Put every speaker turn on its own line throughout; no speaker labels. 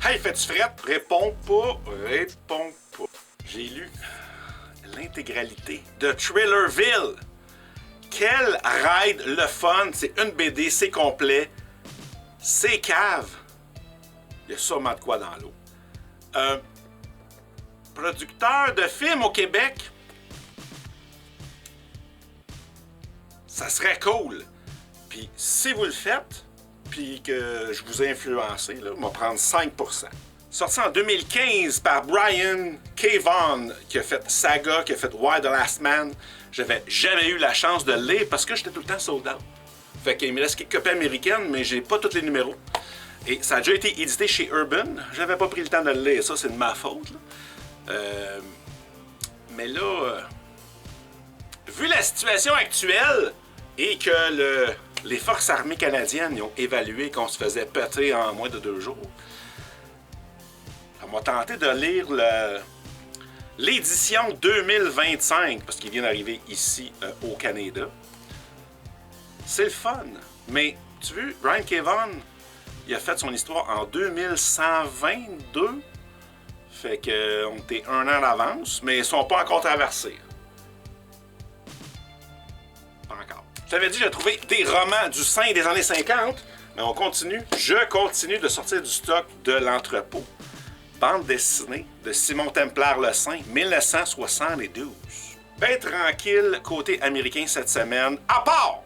Hey, fais-tu frette? Réponds pas, réponds pas. J'ai lu l'intégralité de Thrillerville. Quel ride le fun! C'est une BD, c'est complet, c'est cave. Il y a sûrement de quoi dans l'eau. Producteur de films au Québec, ça serait cool. Puis si vous le faites, puis que je vous ai influencé, là, on va prendre 5%. Sorti en 2015 par Brian K. Vaughan, qui a fait Saga, qui a fait Why the Last Man. J'avais jamais eu la chance de le lire parce que j'étais tout le temps sold out. Fait qu'il me reste quelques copies américaines, mais j'ai pas tous les numéros. Et ça a déjà été édité chez Urban. J'avais pas pris le temps de le lire, ça c'est de ma faute. Là. Mais là, vu la situation actuelle et que les forces armées canadiennes ils ont évalué qu'on se faisait péter en moins de 2 jours, on m'a tenté de lire l'édition 2025, parce qu'il vient d'arriver ici au Canada. C'est le fun, mais tu vois, Brian K. Vaughan, il a fait son histoire en 2122, fait qu'on était 1 an d'avance, mais ils ne sont pas encore traversés. Pas encore. Je t'avais dit, j'ai trouvé des romans du sein des années 50, mais on continue. Je continue de sortir du stock de l'entrepôt. Bande dessinée de Simon Templar Le Saint, 1972. Ben tranquille, côté américain cette semaine, à part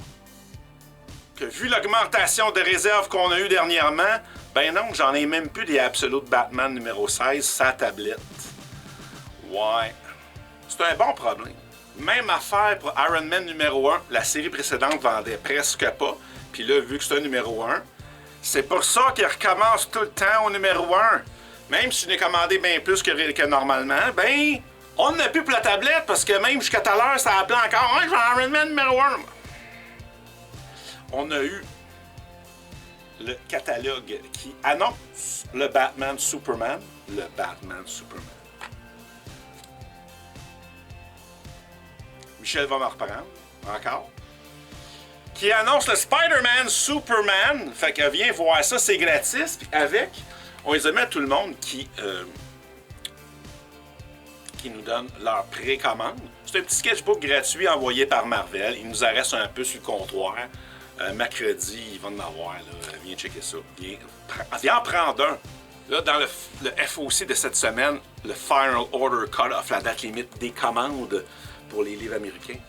que vu l'augmentation de réserve qu'on a eue dernièrement, ben non, j'en ai même plus des Absolute Batman numéro 16 sa tablette. Ouais, c'est un bon problème. Même affaire pour Iron Man numéro 1, la série précédente vendait presque pas, puis là, vu que c'est un numéro 1, c'est pour ça qu'il recommence tout le temps au numéro 1. Même si je n'ai commandé bien plus que normalement, ben, on n'a plus pour la tablette parce que même jusqu'à tout à l'heure, ça appelait encore « Ouais, je veux Iron Man numéro 1 ». On a eu le catalogue qui annonce le Batman Superman. Le Batman Superman. Michel va me reprendre, encore. Qui annonce le Spider-Man Superman. Fait que viens voir ça, c'est gratis. Puis avec... on les a mis à tout le monde qui nous donne leur précommande. C'est un petit sketchbook gratuit envoyé par Marvel. Il nous arrête un peu sur le comptoir. Mercredi, il va en avoir. Là. Viens checker ça. Viens en prendre un. Là, dans le FOC de cette semaine, le Final Order Cut-Off, la date limite des commandes pour les livres américains.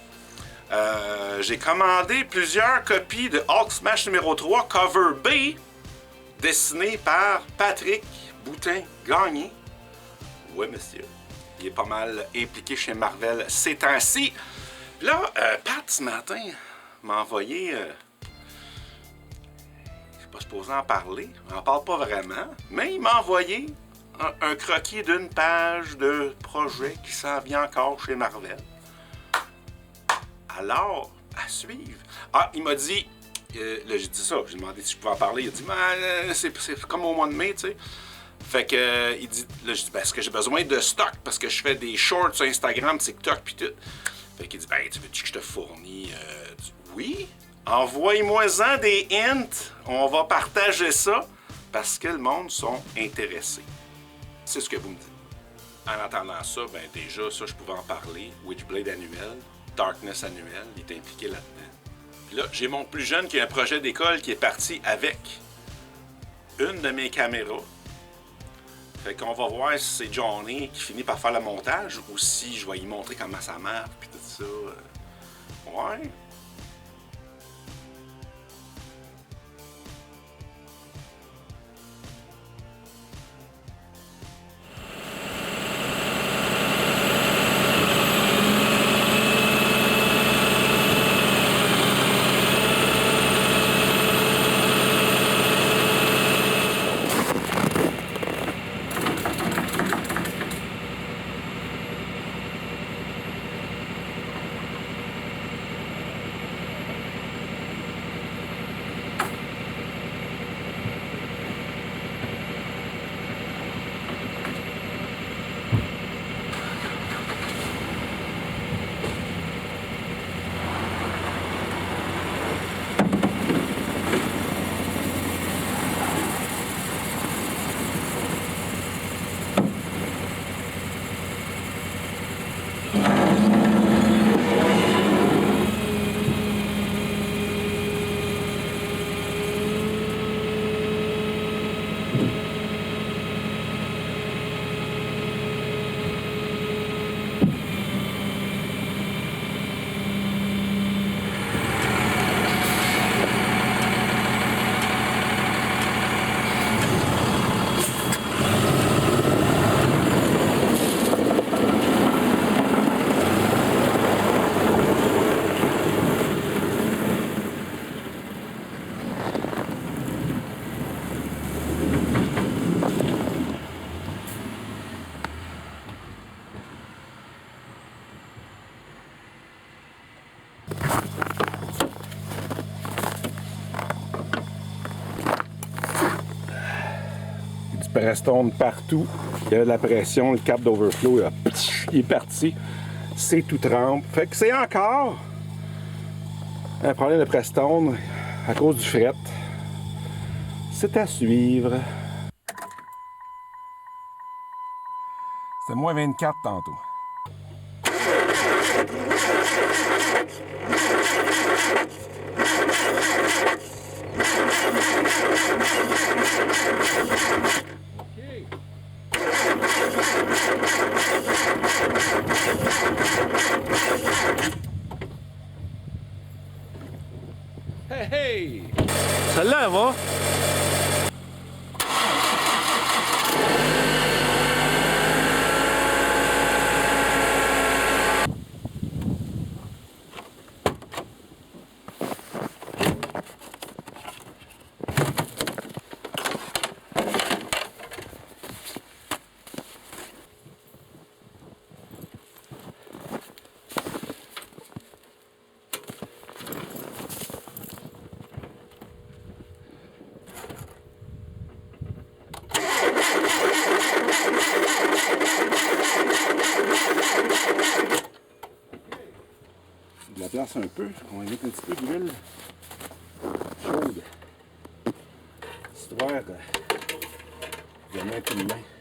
J'ai commandé plusieurs copies de Hulk Smash numéro 3, cover B, dessiné par Patrick Boutin-Gagné. Oui, monsieur. Il est pas mal impliqué chez Marvel ces temps-ci. Puis là, Pat, ce matin, m'a envoyé... je suis pas supposé en parler. On n'en parle pas vraiment. Mais il m'a envoyé un croquis d'une page de projet qui s'en vient encore chez Marvel. Alors, à suivre. Ah, il m'a dit... là, j'ai dit ça, j'ai demandé si je pouvais en parler. Il a dit, c'est comme au mois de mai, tu sais. Fait que, il dit, là, j'ai dit, est-ce que j'ai besoin de stock? Parce que je fais des shorts sur Instagram, TikTok, puis tout. Fait qu'il dit, tu veux-tu que je te fournis? Oui, envoie-moi-en des hints. On va partager ça parce que le monde sont intéressés. C'est ce que vous me dites. En entendant ça, déjà, ça, je pouvais en parler. Witchblade annuel, Darkness annuel, il est impliqué là-dedans. Puis là, j'ai mon plus jeune qui a un projet d'école qui est parti avec une de mes caméras. Fait qu'on va voir si c'est Johnny qui finit par faire le montage ou si je vais y montrer comment ça marche, puis tout ça. Ouais. Prestone partout. Il y avait de la pression, le cap d'overflow, il est parti. C'est tout trempe. Fait que c'est encore un problème de Prestone à cause du fret. C'est à suivre. C'était moins 24 tantôt. Hey, hey! Celle-là, elle va. De la place un peu, on va mettre un petit peu d'huile chaude, histoire de mettre une main.